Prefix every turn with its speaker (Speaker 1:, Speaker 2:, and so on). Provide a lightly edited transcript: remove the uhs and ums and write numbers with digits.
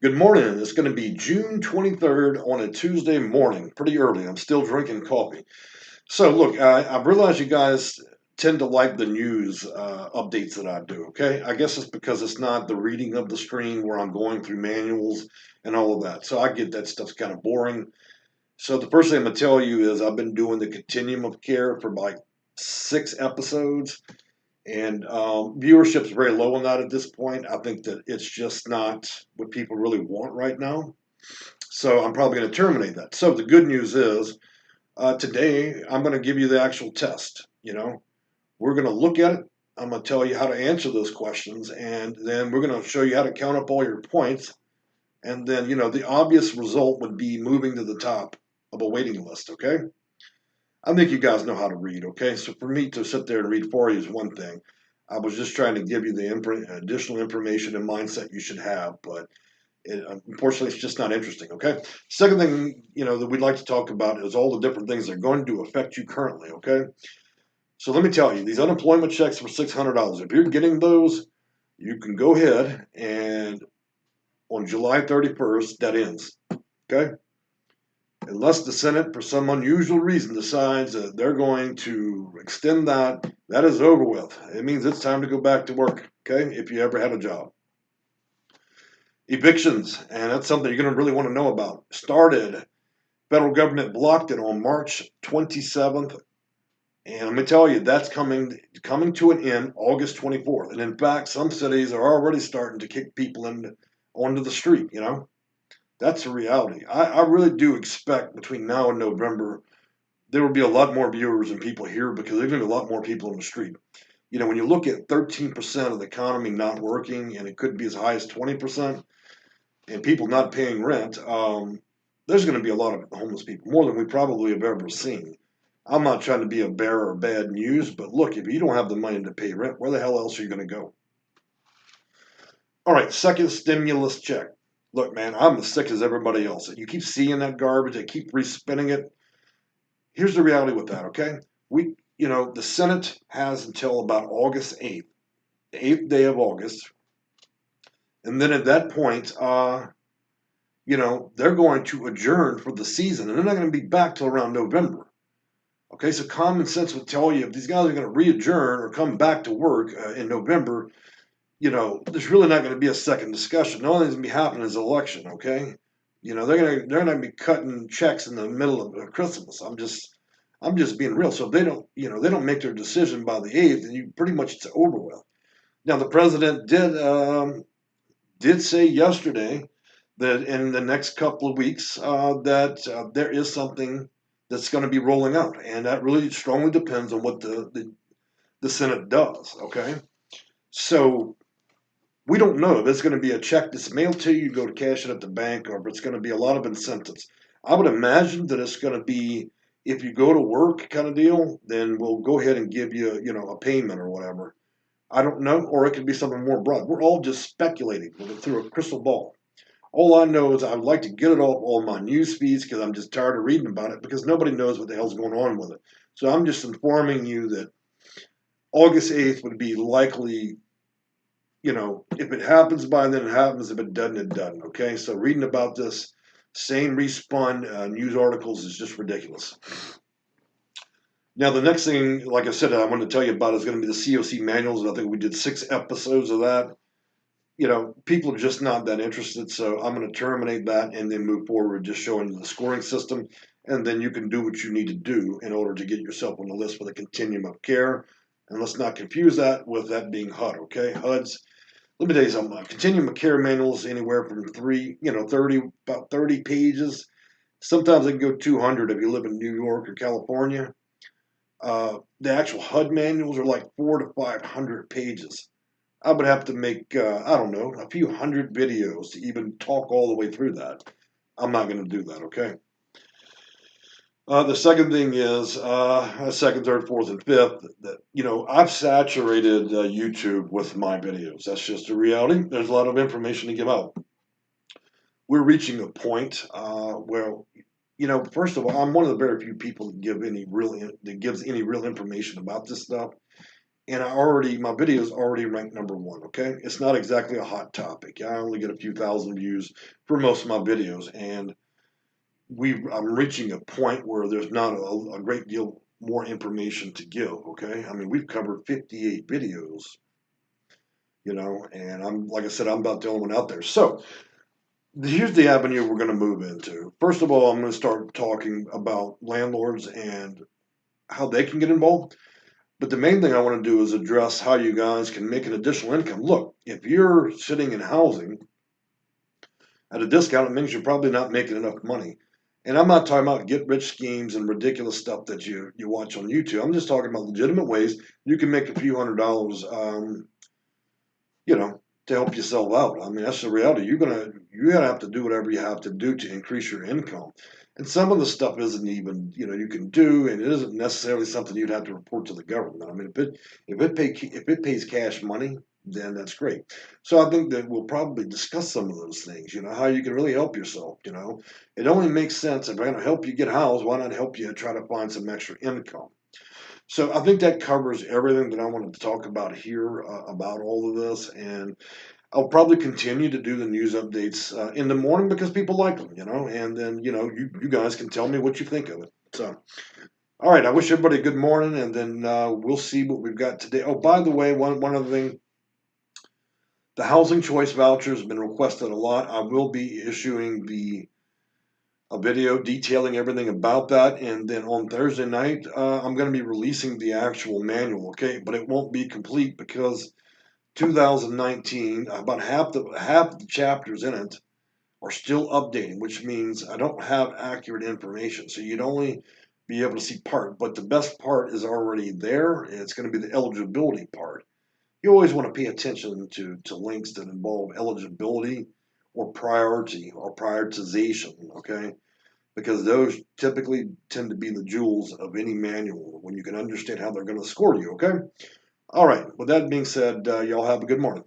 Speaker 1: Good morning. It's going to be June 23rd on a Tuesday morning, pretty early. I'm still drinking coffee. So, look, I realize you guys tend to like the news updates that I do, okay? I guess it's because it's not the reading of the stream where I'm going through manuals and all of that. So, I get that stuff's kind of boring. So, the first thing I'm going to tell you is I've been doing the Continuum of Care for like 6 episodes, and viewership's very low on that at this point. I think that it's just not what people really want right now. So I'm probably going to terminate that. So the good news is today I'm going to give you the actual test. We're going to look at it. I'm going to tell you how to answer those questions, and then we're going to show you how to count up all your points. And then, the obvious result would be moving to the top of a waiting list, okay? I think you guys know how to read, okay? So for me to sit there and read for you is one thing. I was just trying to give you the additional information and mindset you should have, but unfortunately, it's just not interesting, okay? Second thing, that we'd like to talk about is all the different things that are going to affect you currently, okay? So let me tell you, these unemployment checks for $600, if you're getting those, you can go ahead and on July 31st, that ends, okay? Unless the Senate, for some unusual reason, decides that they're going to extend that, that is over with. It means it's time to go back to work, okay, if you ever had a job. Evictions, and that's something you're going to really want to know about. Started, federal government blocked it on March 27th, and let me tell you, that's coming to an end August 24th. And in fact, some cities are already starting to kick people onto the street, That's the reality. I really do expect between now and November, there will be a lot more viewers and people here because there's going to be a lot more people on the street. When you look at 13% of the economy not working, and it could be as high as 20%, and people not paying rent, there's going to be a lot of homeless people, more than we probably have ever seen. I'm not trying to be a bearer of bad news, but look, if you don't have the money to pay rent, where the hell else are you going to go? All right, second stimulus check. Look, man, I'm as sick as everybody else. You keep seeing that garbage, they keep respinning it. Here's the reality with that, okay? The Senate has until about August 8th, the 8th day of August. And then at that point, they're going to adjourn for the season, and they're not going to be back till around November. Okay, so common sense would tell you if these guys are going to re-adjourn or come back to work in November, there's really not going to be a second discussion. The only thing that's going to be happening is election. Okay, they're going to be cutting checks in the middle of Christmas. I'm just being real. So if they don't make their decision by the 8th, then you pretty much it's over with. Now the president did say yesterday that in the next couple of weeks that there is something that's going to be rolling out, and that really strongly depends on what the Senate does. Okay, so we don't know if it's going to be a check that's mailed to you, go to cash it at the bank, or if it's going to be a lot of incentives. I would imagine that it's going to be if you go to work kind of deal, then we'll go ahead and give you a payment or whatever. I don't know, or it could be something more broad. We're all just speculating through a crystal ball. All I know is I would like to get it off all my news feeds because I'm just tired of reading about it because nobody knows what the hell's going on with it. So I'm just informing you that August 8th would be likely, if it happens by then, it happens. If it doesn't, it doesn't. Okay, so reading about this same respun news articles is just ridiculous. Now, the next thing, like I said, I want to tell you about is going to be the COC manuals. I think we did 6 episodes of that. People are just not that interested. So I'm going to terminate that and then move forward, just showing you the scoring system. And then you can do what you need to do in order to get yourself on the list for the continuum of care. And let's not confuse that with that being HUD, okay? HUD's, let me tell you something. Continuum of care manuals anywhere from 30 pages. Sometimes they can go 200 if you live in New York or California. The actual HUD manuals are like 400 to 500 pages. I would have to make, I don't know, a few hundred videos to even talk all the way through that. I'm not going to do that, okay? The second thing is, second, third, fourth, and fifth, that, I've saturated YouTube with my videos. That's just a reality. There's a lot of information to give out. We're reaching a point where, first of all, I'm one of the very few people that gives any real information about this stuff. and my video's already ranked #1. Okay, it's not exactly a hot topic. I only get a few thousand views for most of my videos, and I'm reaching a point where there's not a great deal more information to give. Okay, I mean, we've covered 58 videos, and like I said, I'm about the only one out there. So here's the avenue we're going to move into. First of all, I'm going to start talking about landlords and how they can get involved. But the main thing I want to do is address how you guys can make an additional income. Look, if you're sitting in housing at a discount, it means you're probably not making enough money. And I'm not talking about get rich schemes and ridiculous stuff that you watch on YouTube. I'm just talking about legitimate ways you can make a few $100, you know, to help yourself out. I mean, that's the reality. You're gonna have to do whatever you have to do to increase your income. And some of the stuff isn't even, you can do, and it isn't necessarily something you'd have to report to the government. I mean, if it pays cash money, then that's great. So I think that we'll probably discuss some of those things. How you can really help yourself. It only makes sense if I'm going to help you get housed. Why not help you try to find some extra income? So I think that covers everything that I wanted to talk about here about all of this, and I'll probably continue to do the news updates in the morning because people like them, and then you guys can tell me what you think of it. So, all right, I wish everybody a good morning, and then we'll see what we've got today. Oh, by the way, one other thing, the Housing Choice Vouchers have been requested a lot. I will be issuing a video detailing everything about that, and then on Thursday night, I'm going to be releasing the actual manual. Okay, but it won't be complete because 2019, about half the chapters in it are still updating, which means I don't have accurate information. So you'd only be able to see part, but the best part is already there. It's going to be the eligibility part. You always want to pay attention to links that involve eligibility or priority or prioritization, okay? Because those typically tend to be the jewels of any manual when you can understand how they're going to score you, okay? All right, with that being said, y'all have a good morning.